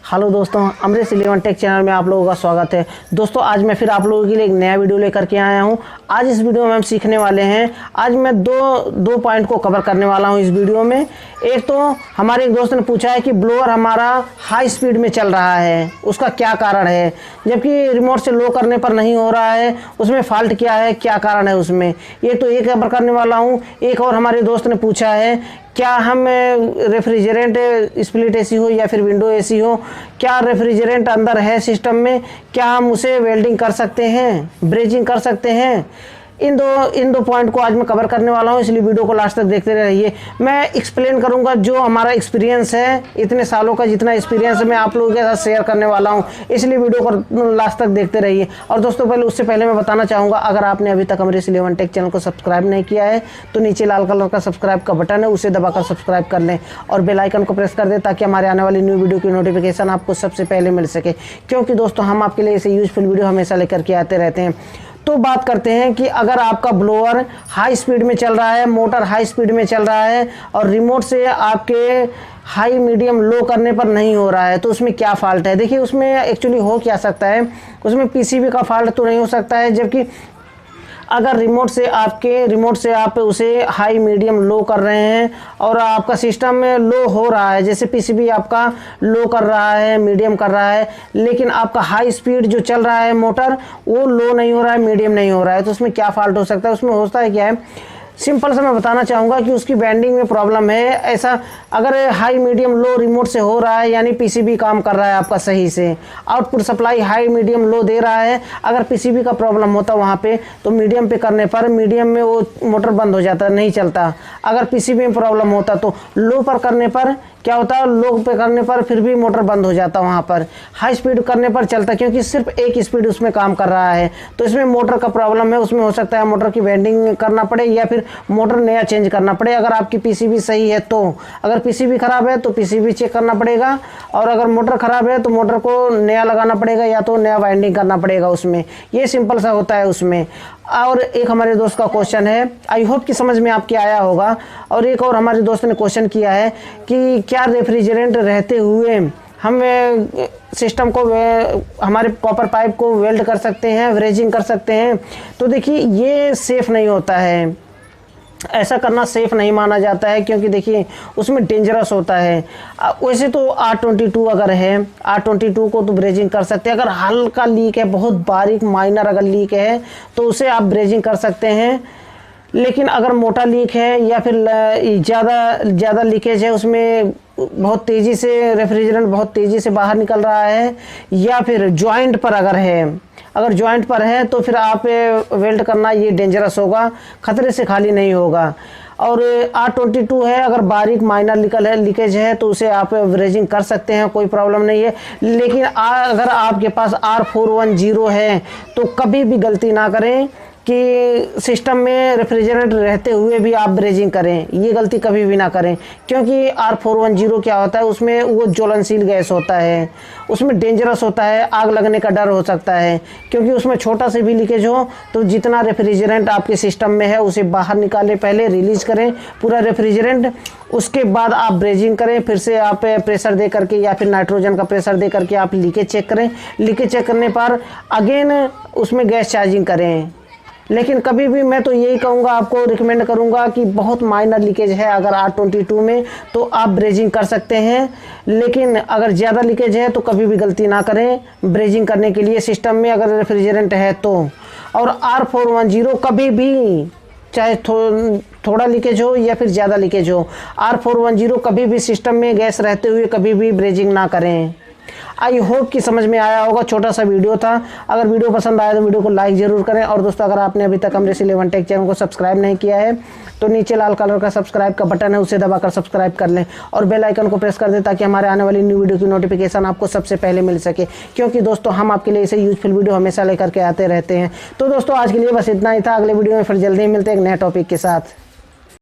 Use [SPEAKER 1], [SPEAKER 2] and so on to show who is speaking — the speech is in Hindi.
[SPEAKER 1] हेलो दोस्तों, अमरीश 11 टेक चैनल में आप लोगों का स्वागत है। दोस्तों आज मैं फिर आप लोगों के लिए एक नया वीडियो लेकर के आया हूं। आज इस वीडियो में हम सीखने वाले हैं। आज मैं दो पॉइंट को कवर करने वाला हूं इस वीडियो में। एक तो हमारे एक दोस्त ने पूछा है कि ब्लोअर हमारा हाई स्पीड में चल रहा है, उसका क्या कारण है, जबकि रिमोट से लो करने पर नहीं हो रहा है, उसमें फॉल्ट क्या है, क्या कारण है उसमें। ये तो एक कवर करने वाला हूँ। एक और हमारे दोस्त ने पूछा है क्या हम रेफ्रिजरेंट स्प्लिट एसी हो या फिर विंडो एसी हो, क्या रेफ्रिजरेंट अंदर है सिस्टम में, क्या हम उसे वेल्डिंग कर सकते हैं, ब्रेजिंग कर सकते हैं। इन दो पॉइंट को आज मैं कवर करने वाला हूं, इसलिए वीडियो को लास्ट तक देखते रहिए। मैं एक्सप्लेन करूंगा जो हमारा एक्सपीरियंस है, इतने सालों का जितना एक्सपीरियंस है मैं आप लोगों के साथ शेयर करने वाला हूं, इसलिए वीडियो को लास्ट तक देखते रहिए। और दोस्तों उससे पहले मैं बताना चाहूँगा, अगर आपने अभी तक अमरीश 11 टेक चैनल को सब्सक्राइब नहीं किया है तो नीचे लाल कलर का सब्सक्राइब का बटन है, उसे दबाकर सब्सक्राइब कर लें और बेल आइकन को प्रेस कर दें ताकि हमारे आने वाली न्यू वीडियो की नोटिफिकेशन आपको सबसे पहले मिल सके, क्योंकि दोस्तों हम आपके लिए ऐसे यूजफुल वीडियो हमेशा लेकर के आते रहते हैं। तो बात करते हैं कि अगर आपका ब्लोअर हाई स्पीड में चल रहा है, मोटर हाई स्पीड में चल रहा है और रिमोट से आपके हाई मीडियम लो करने पर नहीं हो रहा है तो उसमें क्या फॉल्ट है। देखिए उसमें एक्चुअली हो क्या सकता है, उसमें पीसीबी का फॉल्ट तो नहीं हो सकता है, जबकि अगर रिमोट से आप उसे हाई मीडियम लो कर रहे हैं और आपका सिस्टम में लो हो रहा है, जैसे पीसीबी आपका लो कर रहा है, मीडियम कर रहा है, लेकिन आपका हाई स्पीड जो चल रहा है मोटर वो लो नहीं हो रहा है, मीडियम नहीं हो रहा है, तो उसमें क्या फॉल्ट हो सकता है। उसमें होता है क्या है, सिंपल से मैं बताना चाहूँगा कि उसकी बैंडिंग में प्रॉब्लम है। ऐसा अगर हाई मीडियम लो रिमोट से हो रहा है यानी पीसीबी काम कर रहा है आपका सही से, output supply high medium low दे रहा है, अगर पीसीबी का प्रॉब्लम होता वहाँ पे तो मीडियम पे करने पर मीडियम में वो मोटर बंद हो जाता, नहीं चलता। अगर पीसीबी में प्रॉब्लम होता तो लो पर करने पर क्या होता, लो पे करने पर फिर भी मोटर बंद हो जाता, वहाँ पर हाई स्पीड करने पर चलता, क्योंकि सिर्फ एक स्पीड उसमें काम कर रहा है। तो इसमें मोटर का प्रॉब्लम है, उसमें हो सकता है मोटर की वेल्डिंग करना पड़े या फिर मोटर नया चेंज करना पड़े। अगर आपकी पीसीबी सही है तो, अगर पीसीबी खराब है तो पीसीबी चेक करना पड़ेगा, और अगर मोटर खराब है तो मोटर को नया लगाना पड़ेगा या तो नया वाइंडिंग करना पड़ेगा उसमें। ये सिंपल सा होता है उसमें। और एक हमारे दोस्त का क्वेश्चन है, आई होप कि समझ में आपके आया होगा। और एक और हमारे दोस्त ने क्वेश्चन किया है कि क्या रेफ्रिजरेंट रहते हुए हम सिस्टम को हमारे कॉपर पाइप को वेल्ड कर सकते हैं, ब्रेजिंग कर सकते हैं। तो देखिए ये सेफ़ नहीं होता है, ऐसा करना सेफ़ नहीं माना जाता है, क्योंकि देखिए उसमें डेंजरस होता है। वैसे तो R22 अगर है, R22 को तो ब्रेजिंग कर सकते हैं। अगर हल्का लीक है, बहुत बारीक माइनर अगर लीक है तो उसे आप ब्रेजिंग कर सकते हैं। लेकिन अगर मोटा लीक है या फिर ज़्यादा लीकेज है, उसमें बहुत तेज़ी से रेफ्रिजरेंट बहुत तेज़ी से बाहर निकल रहा है, या फिर जॉइंट पर अगर जॉइंट पर है तो फिर आप वेल्ड करना ये डेंजरस होगा, ख़तरे से खाली नहीं होगा। और R22 है, अगर बारीक माइनर लीकेज है तो उसे आप ब्रेजिंग कर सकते हैं, कोई प्रॉब्लम नहीं है। लेकिन अगर आपके पास R410 है तो कभी भी गलती ना करें कि सिस्टम में रेफ्रिजरेंट रहते हुए भी आप ब्रेजिंग करें, ये गलती कभी भी ना करें। क्योंकि R410 क्या होता है, उसमें वो ज्वलनशील गैस होता है, उसमें डेंजरस होता है, आग लगने का डर हो सकता है। क्योंकि उसमें छोटा से भी लीकेज हो तो जितना रेफ्रिजरेंट आपके सिस्टम में है उसे बाहर निकालें, पहले रिलीज करें पूरा रेफ्रिजरेंट, उसके बाद आप ब्रेजिंग करें। फिर से आप प्रेशर दे करके या फिर नाइट्रोजन का प्रेशर दे करके आप लीकेज चेक करें। लीकेज चेक करने पर अगेन उसमें गैस चार्जिंग करें। लेकिन कभी भी मैं तो यही कहूँगा, आपको रिकमेंड करूँगा कि बहुत माइनर लीकेज है अगर R22 में तो आप ब्रेजिंग कर सकते हैं। लेकिन अगर ज़्यादा लीकेज है तो कभी भी गलती ना करें ब्रेजिंग करने के लिए सिस्टम में अगर रेफ्रिजरेंट है तो। और R410 कभी भी, चाहे थोड़ा लीकेज हो या फिर ज़्यादा लीकेज हो, R410 कभी भी सिस्टम में गैस रहते हुए कभी भी ब्रेजिंग ना करें। आई होप कि समझ में आया होगा, छोटा सा वीडियो था। अगर वीडियो पसंद आया तो वीडियो को लाइक ज़रूर करें। और दोस्तों अगर आपने अभी तक अमरीश 11 टेक चैनल को सब्सक्राइब नहीं किया है तो नीचे लाल कलर का सब्सक्राइब का बटन है, उसे दबाकर सब्सक्राइब कर लें और बेल आइकन को प्रेस कर दें ताकि हमारे आने वाली न्यू वीडियो की नोटिफिकेशन आपको सबसे पहले मिल सके, क्योंकि दोस्तों हम आपके लिए ऐसे यूजफुल वीडियो हमेशा लेकर के आते रहते हैं। तो दोस्तों आज के लिए बस इतना ही था, अगले वीडियो में फिर जल्दी मिलते हैं एक नए टॉपिक के साथ।